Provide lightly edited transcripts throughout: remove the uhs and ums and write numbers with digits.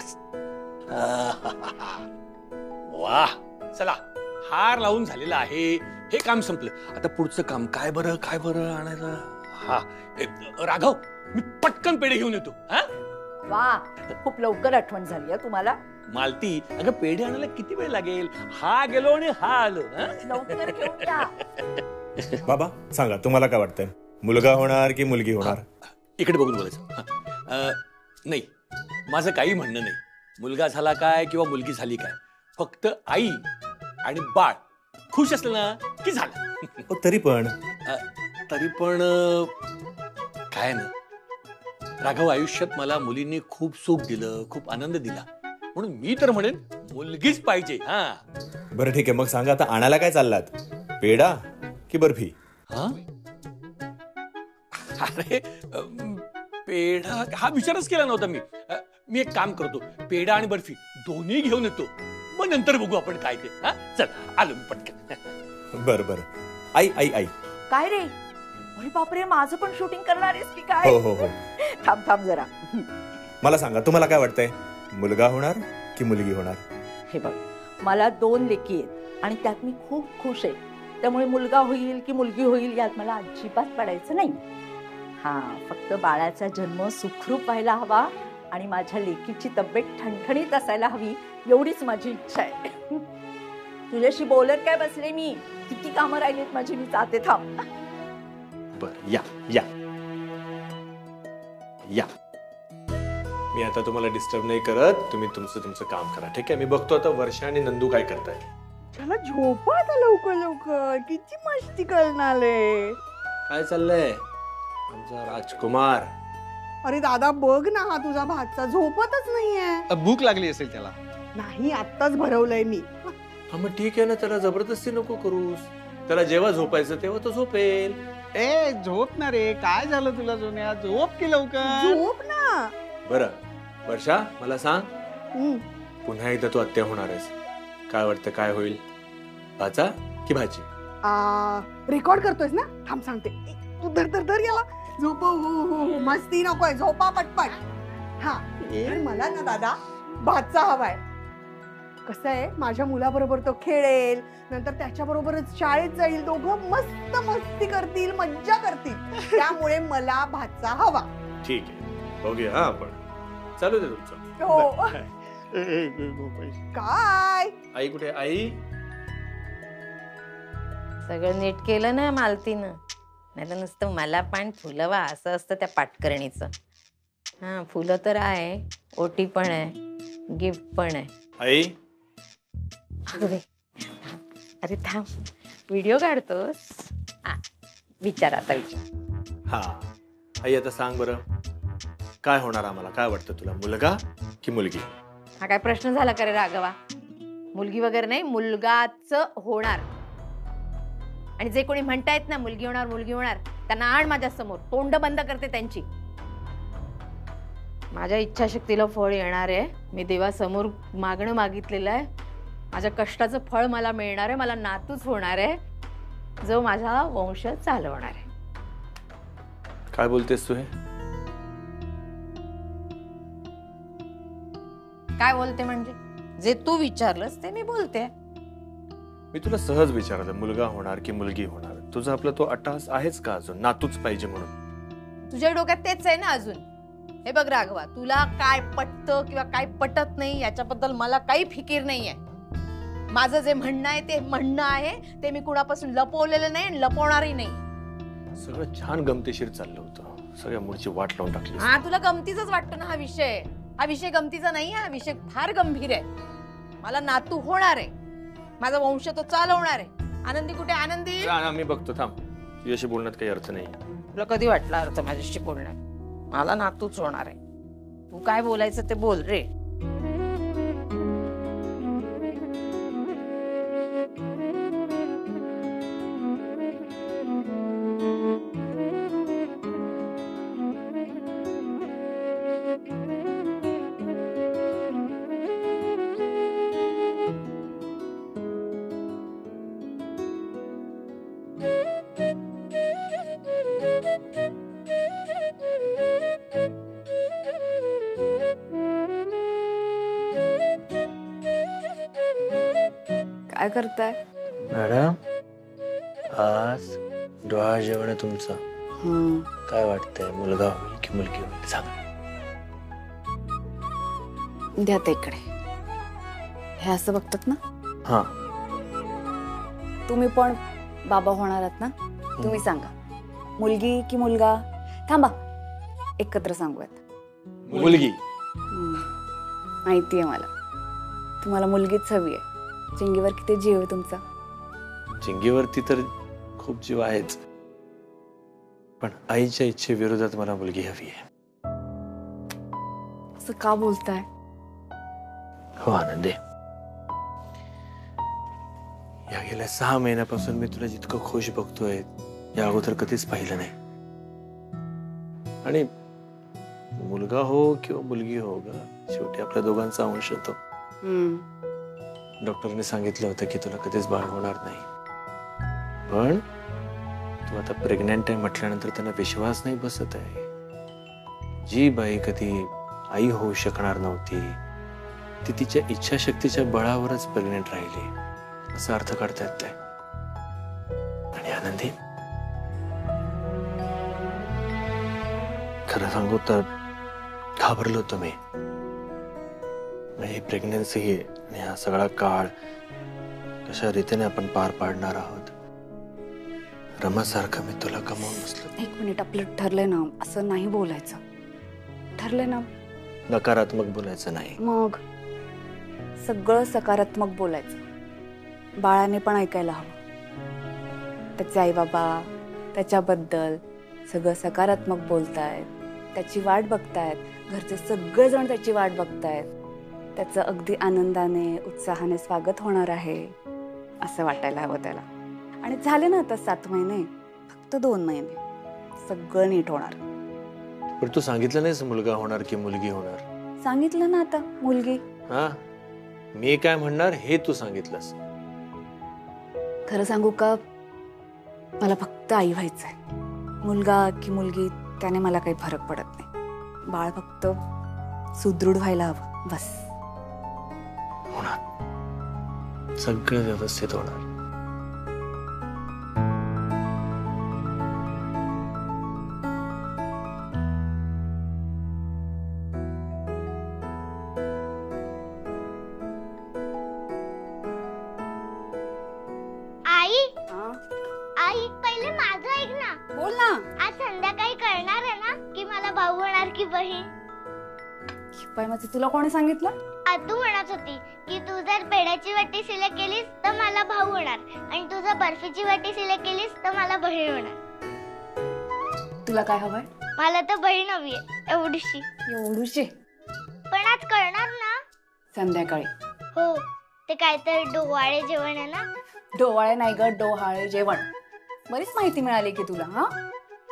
Yes. वा, चला हार लावून झालेला आहे, हे काम संपलं. आता पुढचं काम काय बरं आणायचं? हा राघव, मी पटकन पेढे घेऊन येतो. हा वा, खूप लवकर आठवण झाली तुम्हाला. मालती, अगं पेढे आणायला किती वेळ लागेल? हा गेलो आणि हा आलो. लवकर घेऊन या. बाबा सांगा, तुम्हाला काय वाटतंय, मुलगा होणार की मुलगी होणार? इकडे बघून बोलायचं. नाही, माझं काही म्हणणं नाही. मुलगा झाला काय किंवा मुलगी झाली काय, फक्त आई आणि बाळ खुश असलं ना की झालं. तरी पण काय ना राघव, आयुष्यात मला मुलींनी खूप सुख दिलं, खूप आनंद दिला, म्हणून मी तर म्हणेन मुलगीच पाहिजे. हा बरं ठीक आहे, मग सांगा आता आणायला काय चाललात, पेढा की बर्फी? अरे पेढा हा विचारच केला नव्हता मी. मी एक काम करतो, पेढा आणि बर्फी दोन्ही घेऊन येतो, मग नंतर बघू आपण काय ते. चल आलो मी पटकन. बरं बरं. आई आई आई. काय रे? अरे बापरे, माझं पण शूटिंग करणार आहेस की काय? हो हो हो. थांब जरा. मला सांगा, तुम्हाला काय वाटतंय, मुलगा होणार की मुलगी होणार? हे बघ, मला 2 लेकी आहेत आणि त्यात मी खूप खुश आहे. त्यामुळे मुलगा होईल की मुलगी होईल यात मला अजिबात पडायचं नाही. हा, फक्त बाळाचा जन्म सुखरूप व्हायला हवा आणि माझ्या लेकीची तब्येत ठणठणीत असायला हवी, एवढीच माझी इच्छा आहे. तुझ्याशी बोलत काय बसले मी, किती कामं राहिलीत माझी, मी जाते. थांब. बर, या या या. मी आता तुम्हाला डिस्टर्ब नाही करत, तुम्ही तुमचं काम करा, ठीक आहे? मी बघतो आता वर्षा आणि नंदू काय करताय. चला झोपा आता लवकर, किती मस्ती करणार. काय चाललंय आमचा राजकुमार? अरे दादा बघ ना, हा तुझा भाचा झोपतच नाहीये. भूक लागली असेल त्याला. नाही, आत्ताच भरवलंय मी. हा मग ठीक आहे ना, त्याला जबरदस्ती नको करूस. त्याला जेव्हा झोपायचं तेव्हा तो झोपेल. ए झोप ना रे, काय झालं तुला सोन्या, झोप की लवकर. झोप ना. बरं वर्षा, मला सांग, पुन्हा एकदा तू आत्या होणार आहेस, काय वाटतं, काय होईल, भाचा की भाजी? रेकॉर्ड करतोयस ना? थांब सांगते. तू धर याला. झोप. हो, मस्ती नकोय, झोपा पटपट. हा, मला ना दादा भाचा हवाय. कसं आहे, माझ्या मुलाबरोबर तो खेळेल, नंतर त्याच्या बरोबरच शाळेत जाईल, दोघं मस्त मस्ती करतील, मज्जा करतील. त्यामुळे मला भाचा हवा. ठीक आहे, बघूया. हा, आपण चालू दे तुमचं. हो. काय आई कुठे? आई सगळं नीट केलं ना मालतीनं, नाही तर नुसतं मला पण फुलं वा असं असतं त्या पाटकर्णीचं. हा, फुलं तर आहे, ओटी पण आहे, गिफ्ट पण आहे. आई अरे थांब, व्हिडिओ काढतोस? विचार आता, विचार. हा आई, आता सांग बरं, काय होणार आम्हाला, काय वाटतं तुला, मुलगा की मुलगी? हा काय प्रश्न झाला का रे राघवा? मुलगी वगैरे नाही, मुलगाच होणार. आणि जे कोणी म्हणतायत ना मुलगी होणार, त्यांना आण माझ्या समोर, तोंड बंद करते त्यांची. माझ्या इच्छाशक्तीला फळ येणार आहे. मी देवासमोर मागणं मागितलेलं आहे. माझ्या कष्टाचं फळ मला मिळणार आहे. मला नातूच होणार आहे, जो माझा वंश चालवणार आहे. काय बोलतेस तू? हे काय बोलते म्हणजे? जे तू विचारलंस ते मी बोलते. मी तुला सहज विचारलं, मुलगा होणार की मुलगी होणार. तुझा आपला तो अट्टहास आहेच का अजून, नातूच पाहिजे म्हणून? तुझ्या डोक्यात तेच आहे ना अजून? हे बघ राघवा, तुला काय पटतं किंवा काय पटत नाही याच्याबद्दल मला काही फिकीर नाहीये. माझं जे म्हणणं आहे ते म्हणणं आहे, ते मी कुणापासून लपवलेलं नाही आणि लपवणारही नाही. सगळं छान गमतीशीर चाललं होतं, सगळ्या मूळची वाट लावून टाकली. हा, तुला गमतीचाच वाटतो ना हा विषय. हा विषय गमतीचा नाही, हा विषय फार गंभीर आहे. मला नातू होणार आहे, माझा वंश तो चालवणार आहे. आनंदी कुठे? आनंदी मी बघतो, थांब. तुझ्याशी बोलण्यात काही अर्थ नाही. तुला कधी वाटला अर्थ माझ्याशी बोलण्यात? मला नातूच होणार आहे. तू काय बोलायचं ते बोल रे. काय करताय? मॅडम आज डोळा जेवण आहे तुमचा. काय वाटतंय, मुलगा होईल की मुलगी होईल सांगा. द्या ते इकडे. हे असं बघतात ना? हा. तुम्ही पण बाबा होणार आहात ना? तुम्ही सांगा, मुलगी की मुलगा? थांबा, एकत्र सांगूयात. मुलगी. माहितीये मला, तुम्हाला मुलगीच हवी आहे. चिंगीवर किती जीव आहे तुमचा? चिंगीवरती तर खूप जीव आहेच, पण आईच्या इच्छेविरोधात मला मुलगी हवी आहे. असं का बोलताय? हो आनंदे, या गेल्या 6 महिन्यापासून मी तुला जितकं खुश बघतोय या अगोदर कधीच पाहिलं नाही. आणि मुलगा हो किंवा मुलगी हो ग, शेवटी आपल्या दोघांचा अंश होतो. डॉक्टरने सांगितलं होतं की तुला कधीच बाळ होणार नाही, पण तू आता प्रेग्नंट आहे म्हटल्यानंतर त्यांना विश्वास नाही बसत आहे. जी बाई कधी आई होऊ शकणार नव्हती ती तिच्या इच्छाशक्तीच्या बळावरच प्रेग्नेंट राहिली, असा अर्थ काढता येत नाही. आणि आनंदी, खरं सांगू तर घाबरलो होतो मी. ही प्रेग्नन्सी आणि हा सगळा काळ कशा रीतीने आपण पार पाडणार आहोत. रमासारखं मी तुला कमावून बसलो. 1 मिनिट, आपलं ठरलंय ना असं नाही बोलायचं. ठरलंय ना? नकारात्मक बोलायचं नाही. मग सगळं सकारात्मक बोलायचं. बाळाने पण ऐकायला हवं. त्याचे आई बाबा त्याच्याबद्दल सगळं सकारात्मक बोलतायत, त्याची वाट बघतायत, घरचे सगळेजण त्याची वाट बघतायत. त्याचं अगदी आनंदाने उत्साहाने स्वागत होणार आहे असं वाटायला हवं त्याला. आणि झाले ना आता 7 महिने, फक्त 2 महिने, सगळं नीट होणार. पण तू सांगितलं नाहीस मुलगा होणार की मुलगी होणार? सांगितलं ना आता, मुलगी. हा, मी काय म्हणणार हे तू सांगितलंस. खरं सांगू का, मला फक्त आई व्हायचंय. मुलगा की मुलगी त्याने मला काही फरक पडत नाही. बाळ फक्त सुदृढ व्हायला हवं बस. होणार, सगळं व्यवस्थित होणार. आई पहिले माझं ऐक ना. बोल ना. आज संध्याकाळी कळणार आहे ना की मला भाऊ होणार की बहीण? माझं तुला कोणी सांगितलं? तू म्हणत होती की तू जर पेढ्याची वाटी सिलेक्ट केलीस तर मला भाऊ होणार आणि तू जर बर्फीची वाटी सिलेक्ट केलीस तर मला बहीण होणार. तुला काय हवंय? मला तर बहीण हवी आहे, एवढीशी. एवढीशी? पण आज कळणार ना? संध्याकाळी. हो, ते काहीतरी डोहाळे जेवण आहे ना? डोहाळे नाही ग, डोहाळे जेवण. बरीच माहिती मिळाली की तुला. हा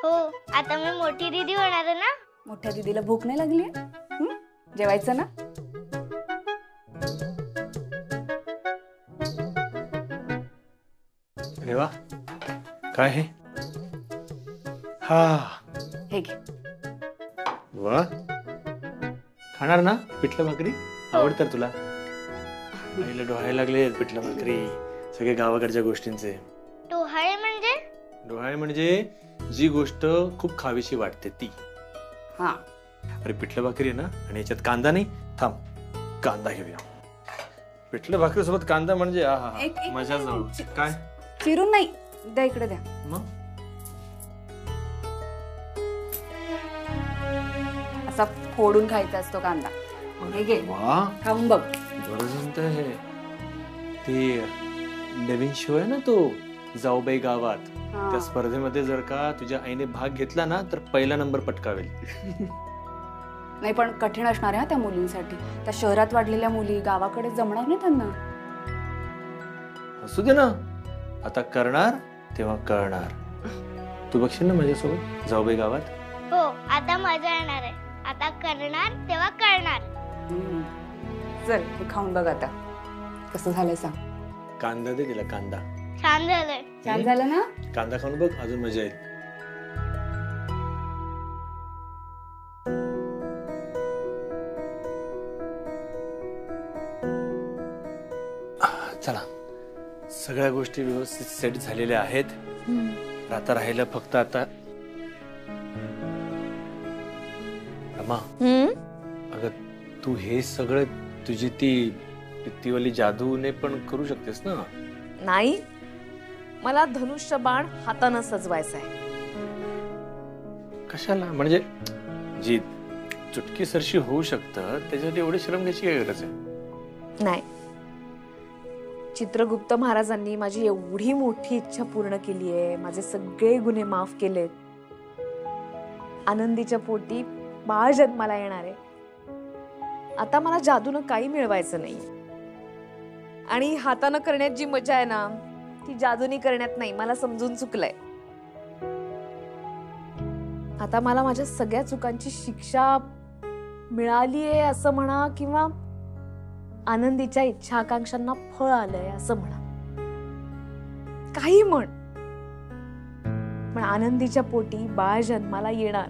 हो, आता मी मोठी दीदी होणार आहे ना. मोठ्या दीदीला भूक नाही लागली? जेवायचं ना? अरे वा, काय हे? हा, हे घे. वा, खाणार ना पिठलं भाकरी? आवडतात तुला? आईला डोहाळे लागले पिठलं भाकरी, सगळे गावाकडच्या गोष्टींचे. डोहाळे म्हणजे? डोहाळे म्हणजे जी गोष्ट खूप खावीशी वाटते ती. हा, अरे पिठलं भाकरी आहे ना, आणि याच्यात कांदा नाही. थांब, कांदा घेऊया. पिठलं भाकरी सोबत कांदा म्हणजे आहा, मजा जाऊ. काय चिरून नाही, द्या इकडे द्या. मग असा फोडून खायचा असतो कांदा. हे घे, वा, खाऊन बघ. बरं जमतंय हे. ते नवीन शो आहे ना तो जाऊबाई गावात, त्या स्पर्धेमध्ये जर का तुझ्या आईने भाग घेतला ना तर पहिला नंबर पटकावेल. नाही पण कठीण असणार आहे त्या मुलींसाठी. त्या शहरात वाढलेल्या मुली गावाकडे जमणार नाही त्यांना. असू दे ना, आता करणार तेव्हा कळणार. तू बघशील ना माझ्यासोबत जाऊबाई गावात? हो, आता मजा येणार आहे. आता करणार तेव्हा कळणार. चल, हे खाऊन बघ आता कसं झालंय सांग. कांदा दे तिला, कांदा. छान झालंय. छान झालं ना? कांदा खाऊन बघ, अजून मजा येईल. चला सगळ्या गोष्टी व्यवस्थित सेट झालेल्या आहेत. आता राहिलं फक्त आता. रमा, अगं तू हे सगळं तुझी ती वाली जादूने पण करू शकतेस ना. नाही, मला धनुष्य बाण हातानं सजवायचं आहे. कशाला? म्हणजे जी चुटकी सरशी होऊ शकतं त्याच्यासाठी एवढे श्रम घ्यायची काय गरज आहे? नाही, चित्रगुप्त महाराजांनी माझी एवढी मोठी इच्छा पूर्ण केली आहे. माझे सगळे गुन्हे माफ केलेत. आनंदीच्या पोटी बाळ जन्माला येणार आहे. आता मला जादूनं काही मिळवायचं नाही. आणि हातानं करण्यात जी मजा आहे ना ती जादूनी करण्यात नाही. मला समजून चुकलंय. आता मला माझ्या सगळ्या चुकांची शिक्षा मिळालीये असं म्हणा, किंवा आनंदीच्या इच्छा आकांक्षांना फळ आलंय असं म्हणा, काही म्हण. पण आनंदीच्या पोटी बाळ जन्माला येणार.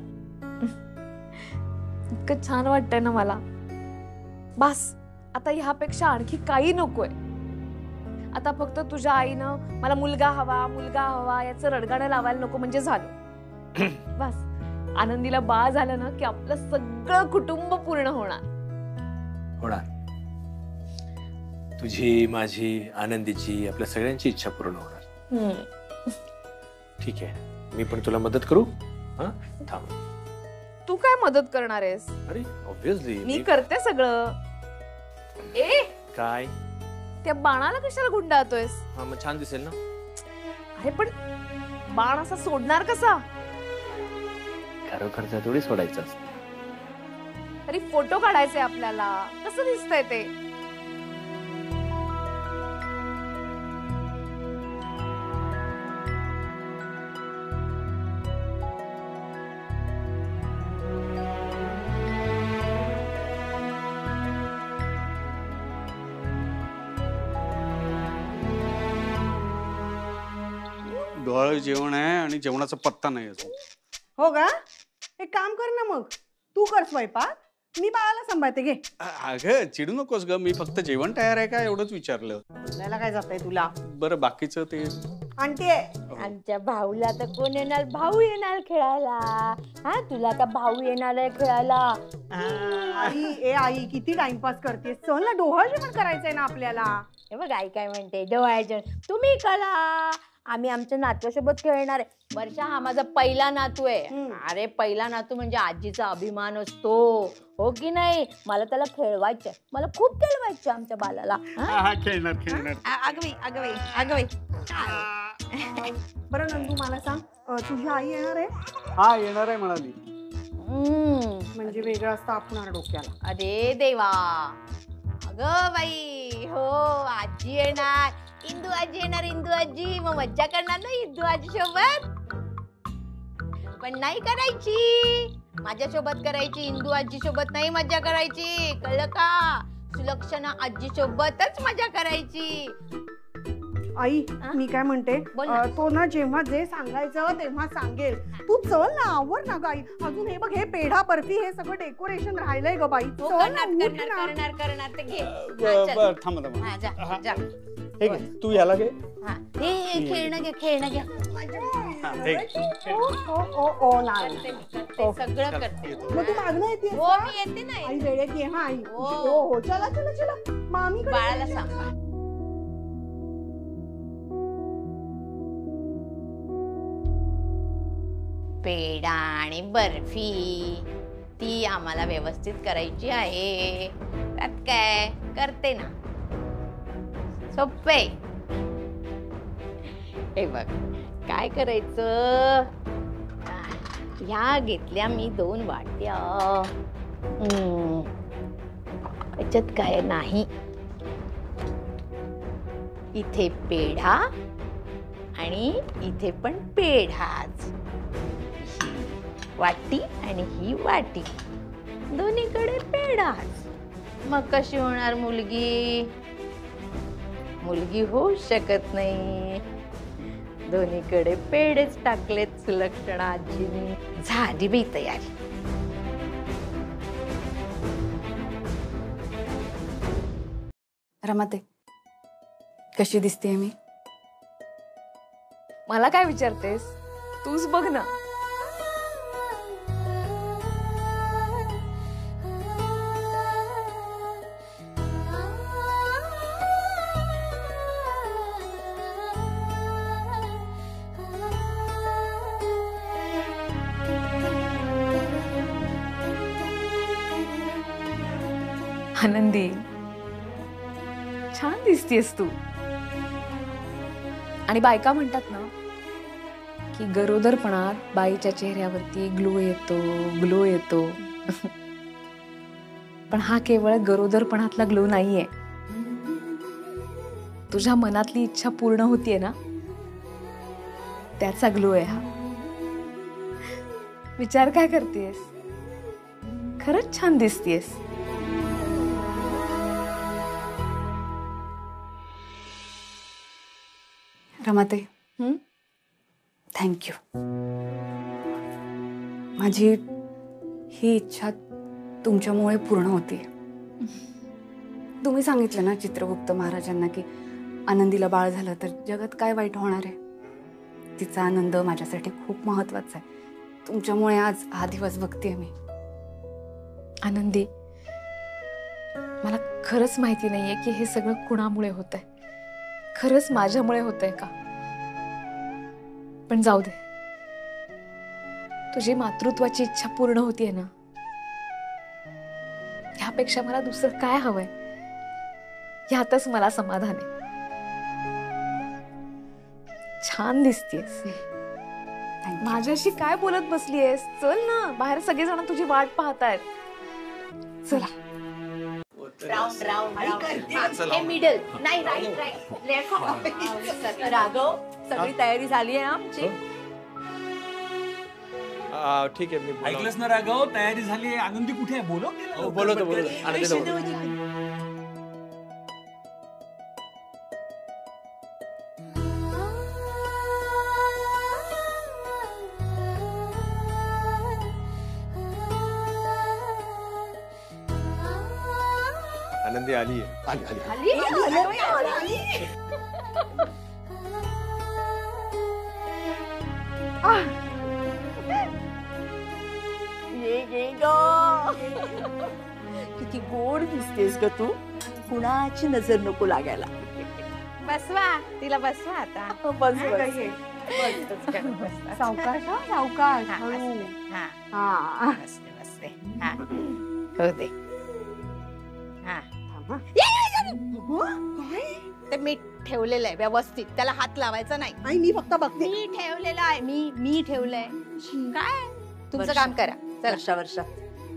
इतकं छान वाटतंय ना मला. बस आता ह्यापेक्षा आणखी काही नकोय. आता फक्त तुझ्या आईनं मला मुलगा हवा याचं रडगाणं लावायला नको म्हणजे झालं. बस आनंदीला बाळ झालं ना की आपलं सगळं कुटुंब पूर्ण होणार. तुझी, माझी, आनंदीची, आपल्या सगळ्यांची इच्छा पूर्ण होणार. ठीक आहे, मी पण तुला मदत करू. हा, थांब. तू काय मदत करणार आहेस? अरे ऑब्वियसली मी करते सगळं. काय त्या बाणाला कशाला गुंडाळतोयस? हा, मग छान दिसेल ना. अरे पण बाण असा सोडणार कसा? खरोखरचा थोडी सोडायचं असतं. अरे फोटो काढायचे आपल्याला. कसं दिसतंय ते? डोळं जेवण आहे आणि जेवणाचा पत्ता नाही अजून. हो का? एक काम कर ना मग, तू कर स्वयंपाक, मी बाळाला सांभाळते. घे. अगं चिडू नकोस ग, मी फक्त जेवण तयार आहे का एवढंच विचारलं. बोलायला काय जातंय तुला? बरं बाकीचं ते आणते. आमच्या भाऊला तर कोण येणार? भाऊ येणार खेळायला. हा, तुला आता भाऊ येणार आहे खेळायला. आई किती टाइमपास करते. चल ना, डोहाळ जेवण करायचंय ना आपल्याला. हे बघ आई काय म्हणते, डोहाळजेवण तुम्ही करा, आम्ही आमच्या नातवासोबत खेळणार आहे. वर्षा हा माझा पहिला नातू आहे. अरे पहिला नातू म्हणजे आजीचा अभिमान असतो, हो की नाही? मला त्याला खेळवायचंय, मला खूप खेळवायचं आमच्या बालाला. खेळणार खेळणार. अगं बरं नंदू, मला सांग, तुझी आई येणार आहे? हा, येणार आहे म्हणाली. म्हणजे वेगळं असतं आपण डोक्याला. अरे देवा, अगं बाई, हो आजी येणार, इंदू आजी येणार. इंदू आजी मग मज्जा करणार ना इंदू आजी सोबत. पण नाही करायची माझ्या सोबत करायची, इंदू आजी सोबत नाही मज्जा करायची, कळलं का? सुलक्षणा आजी सोबतच मजा करायची. आई मी काय म्हणते, तो ना जेव्हा जे सांगायचं तेव्हा सांगेल. तू चल ना, आवर ना गाई. अजून हे बघ, हे पेढा बर्फी हे सगळं डेकोरेशन राहिलंय ग बाई. करणार ते घे. थांब तू याला घे. खेळणं घे. सगळं करते. मग तू मागणं येते? हो मी येते ना. आई वेळेत ये. हा आई. हो चला मामी बाळाला सांभाळ. पेढा आणि बर्फी ती आम्हाला व्यवस्थित करायची आहे. त्यात काय करते ना, सोपे. हे बघ काय करायचं, ह्या घेतल्या मी 2 वाट्या. याच्यात काय नाही, इथे पेढा आणि इथे पण पेढाच. वाटी आणि ही वाटी, दोन्हीकडे पेढाच. मग कशी होणार मुलगी? मुलगी होऊ शकत नाही. दोन्हीकडे पेढेच टाकलेत सुलक्षणा आजीनी. झाली बाई तयारी. रमाते, कशी दिसतेय मी? मला काय विचारतेस? तूच बघ ना. आनंदी, छान दिसतेस तू. आणि बायका म्हणतात ना की गरोदरपणात बाईच्या चेहऱ्यावरती ग्लो येतो. पण हा केवळ गरोदरपणातला ग्लो नाहीये. तुझ्या मनातली इच्छा पूर्ण होतीये ना, त्याचा ग्लो आहे हा. विचार काय करतेस? खरंच छान दिसतेस. रमाते, थँक्यू. माझी ही इच्छा तुमच्यामुळे पूर्ण होती. तुम्ही सांगितलं ना चित्रगुप्त महाराजांना की आनंदीला बाळ झालं तर जगात काय वाईट होणार आहे. तिचा आनंद माझ्यासाठी खूप महत्वाचा आहे. तुमच्यामुळे आज हा दिवस बघतेय मी. आनंदी, मला खरंच माहिती नाहीये की हे सगळं कुणामुळे होतंय. खरंच माझ्यामुळे होतंय का? पण जाऊ दे. तुझी मातृत्वाची इच्छा पूर्ण होतीये ना, ह्यापेक्षा मला दुसरं काय हवंय? ह्यातच मला समाधान आहे. छान दिसतेस. माझ्याशी काय बोलत बसलीयस? चल ना, बाहेर सगळेजण तुझी वाट पाहतायत. चला. मिडल नाही, राईट. राघव, सगळी तयारी झाली आहे आमची. ठीक आहे, मी ऐकलंस ना राघव, तयारी झाली आहे. आनंदी कुठे आहे? बोलवतो. आनंदी आली किती गोड दिसतेस ग तू. कुणाची नजर नको लागायला. बसवा तिला, बसवा आता. बस सावकाश सावकाश. बसते. हो दे. ते मी ठेवलेलं आहे व्यवस्थित, त्याला हात लावायचा नाही. आई मी फक्त बघते. मी ठेवलेलं आहे, मी ठेवलंय. काय तुमचं काम करा. वर्षा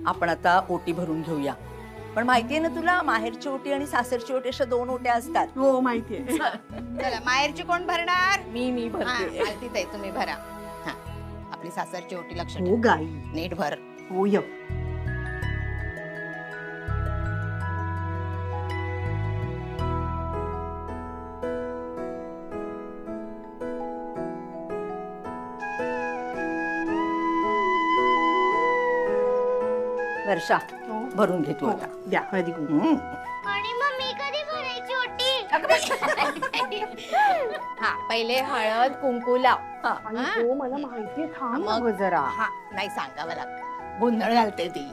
आपण आता ओटी भरून घेऊया. पण माहितीये ना तुला, माहेरची ओटी आणि सासरची ओटी अशा 2 ओट्या असतात. हो माहितीये. चला, माहेरची कोण भरणार? मी भरते. माहितीच आहे, तुम्ही भरा. आपली सासरची ओटी लक्ष हो गाई, नीट भर. हो य. वर्षा, भरून घे तू आता. द्या हळदी कुंकू. आणि मग मी कधी भरायची ओटी? पहिले हळद कुंकू लाव. हो मला माहितीये. थांब मग जरा. नाही सांगावं लागतं, गोंधळ घालते ती.